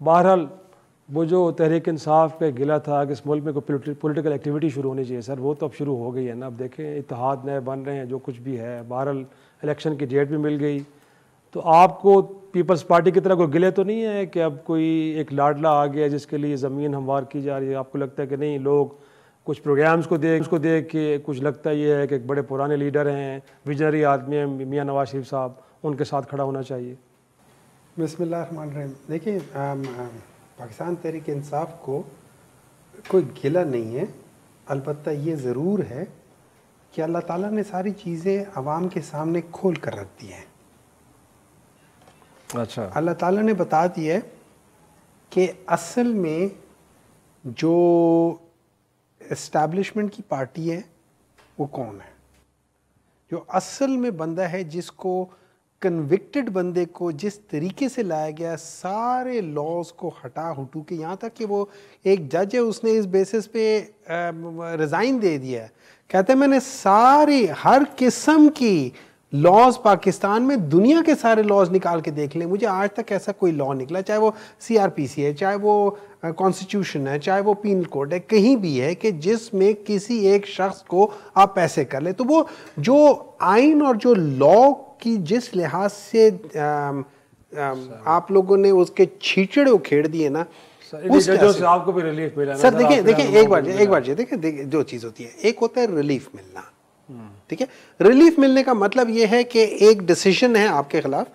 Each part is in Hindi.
बहरहाल वो जो तहरीक इंसाफ पे गिला था कि इस मुल्क में कोई पॉलिटिकल एक्टिविटी शुरू होनी चाहिए सर, वो तो अब शुरू हो गई है ना। अब देखें इत्तेहाद नए बन रहे हैं, जो कुछ भी है। बहरहाल इलेक्शन की डेट भी मिल गई, तो आपको पीपल्स पार्टी की तरह कोई गिले तो नहीं है कि अब कोई एक लाडला आ गया जिसके लिए ज़मीन हमवार की जा रही है? आपको लगता है कि नहीं, लोग कुछ प्रोग्राम्स को देख के कुछ लगता ये है कि एक बड़े पुराने लीडर हैं, विजनरी आदमी हैं मियाँ नवाज शरीफ साहब, उनके साथ खड़ा होना चाहिए? बिस्मिल्लाहिर्रहमानिर्रहीम। देखिए, पाकिस्तान तहरीक इंसाफ को कोई गिला नहीं है, अलबत्ता ये ज़रूर है कि अल्लाह ताला ने सारी चीज़ें आवाम के सामने खोल कर रख दी हैं। अच्छा, अल्लाह ताला ने बता दिया है कि असल में जो इस्टेब्लिशमेंट की पार्टी है वो कौन है। जो असल में बंदा है, जिसको कन्विक्टेड बंदे को जिस तरीके से लाया गया, सारे लॉज को हटा हुटू के, यहाँ तक कि वो एक जज है, उसने इस बेसिस पे रिज़ाइन दे दिया है। कहते हैं मैंने सारी हर किस्म की लॉज पाकिस्तान में, दुनिया के सारे लॉज निकाल के देख लें, मुझे आज तक ऐसा कोई लॉ निकला, चाहे वो CRPC है, चाहे वो कॉन्स्टिट्यूशन है, चाहे वो पीनल कोड है, कहीं भी है कि जिसमें किसी एक शख्स को आप पैसे कर ले। तो वो जो आइन और जो लॉ की जिस लिहाज से आप लोगों ने उसके छींचड़े उखेड़ दिए ना, उस आपको भी रिलीफ मिला सर। देखिए एक बार देखिए दो चीज होती है। एक होता है रिलीफ मिलना, ठीक है। रिलीफ मिलने का मतलब यह है कि एक डिसीजन है आपके खिलाफ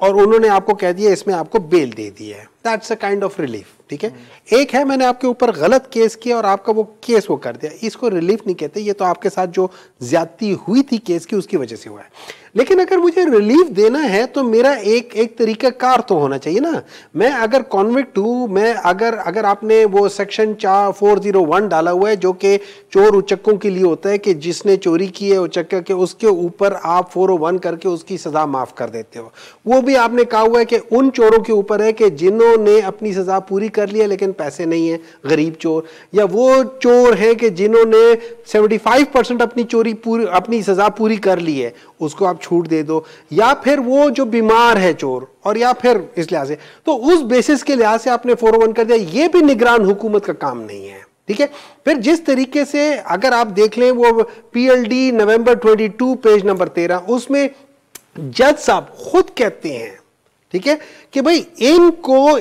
और उन्होंने आपको कह दिया इसमें आपको बेल दे दी है, that's a kind of relief, ठीक है। एक है मैंने आपके ऊपर गलत केस किया और आपका वो केस वो कर दिया, इसको रिलीफ नहीं कहते। ये तो आपके साथ जो ज्यादती हुई थी केस की, उसकी वजह से हुआ है। लेकिन अगर मुझे रिलीफ देना है तो मेरा एक तरीका कार तो होना चाहिए ना। मैं अगर कॉन्विक्ट हूं, मैं अगर आपने वो सेक्शन 401 डाला हुआ है जो कि चोर उचक्कों के लिए होता है कि जिसने चोरी की है उचक्का के, उसके ऊपर आप 401 करके उसकी सजा माफ कर देते हो। वो भी आपने कहा हुआ है कि उन चोरों के ऊपर है कि जिन्होंने अपनी सजा पूरी कर ली है लेकिन पैसे नहीं है, गरीब चोर, या वो चोर हैं कि जिन्होंने 75% अपनी सजा पूरी कर ली है, उसको आप छूट दे दो, या फिर वो जो बीमार है चोर, और या फिर इस लिहाज से, तो उस बेसिस के लिहाज से आपने 401 कर दिया। ये भी निगरान हुकूमत का काम नहीं है, ठीक है। फिर जिस तरीके से अगर आप देख लें वो PLD नवंबर 22 पेज नंबर 13, उसमें जज साहब खुद कहते हैं, ठीक है, कि भाई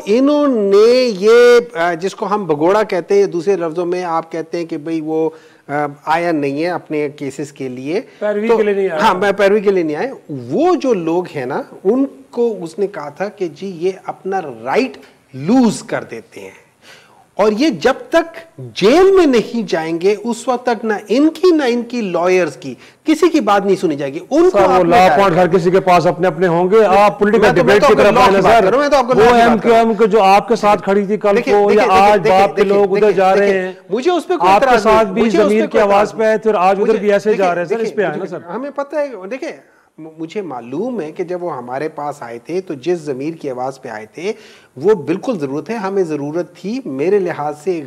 इन्होंने ये जिसको हम भगोड़ा कहते हैं, दूसरे लफ्जों में आप कहते हैं कि भाई वो आया नहीं है अपने केसेस के लिए, पैरवी के लिए नहीं आया। हाँ, मैं पैरवी के लिए नहीं आए। वो जो लोग हैं ना, उनको उसने कहा था कि जी ये अपना राइट लूज कर देते हैं, और ये जब तक जेल में नहीं जाएंगे उस वक्त तक ना इनकी लॉयर्स की किसी की बात नहीं सुनी जाएगी। उनको वो लॉ पॉइंट हर किसी के पास अपने अपने होंगे। आप पॉलिटिकल डिबेट की तरफ आए सर, वो MQM के जो आपके साथ खड़ी थी कल को, या आज बाप के लोग उधर जा रहे हैं, मुझे उस पर आपके साथ भी जमीर की आवाज पे आए थे और आज उधर भी ऐसे जा रहे हैं सर। इस पे आए ना सर, हमें पता है। देखिए, मुझे मालूम है कि जब वो हमारे पास आए थे तो जिस ज़मीर की आवाज़ पे आए थे वो बिल्कुल ज़रूरत है, हमें ज़रूरत थी, मेरे लिहाज से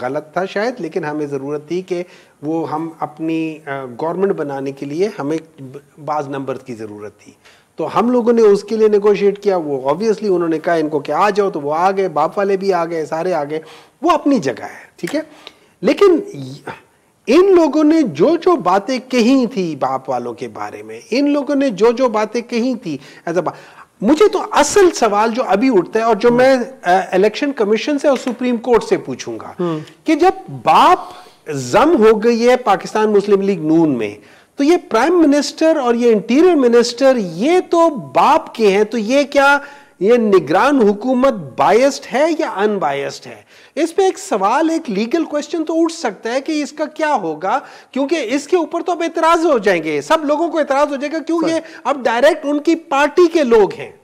गलत था शायद, लेकिन हमें ज़रूरत थी कि वो हम अपनी गवर्नमेंट बनाने के लिए हमें बाज़ नंबर की ज़रूरत थी, तो हम लोगों ने उसके लिए नेगोशिएट किया। वो ऑब्वियसली उन्होंने कहा इनको कि आ जाओ, तो वो आ गए, बाप वाले भी आ गए, सारे आ गए, वो अपनी जगह है, ठीक है। लेकिन इन लोगों ने जो जो बातें कही थी बाप वालों के बारे में, इन लोगों ने जो जो बातें कही थी मुझे तो असल सवाल जो अभी उठता है और जो मैं इलेक्शन कमीशन से और सुप्रीम कोर्ट से पूछूंगा कि जब बाप जम हो गई है पाकिस्तान मुस्लिम लीग नून में, तो ये प्राइम मिनिस्टर और ये इंटीरियर मिनिस्टर ये तो बाप के हैं, तो ये क्या ये निगरान हुकूमत बायस्ड है या अनबायस्ड है? इस पे एक सवाल, एक लीगल क्वेश्चन तो उठ सकता है कि इसका क्या होगा, क्योंकि इसके ऊपर तो अब एतराज हो जाएंगे, सब लोगों को एतराज हो जाएगा, क्यों ये अब डायरेक्ट उनकी पार्टी के लोग हैं।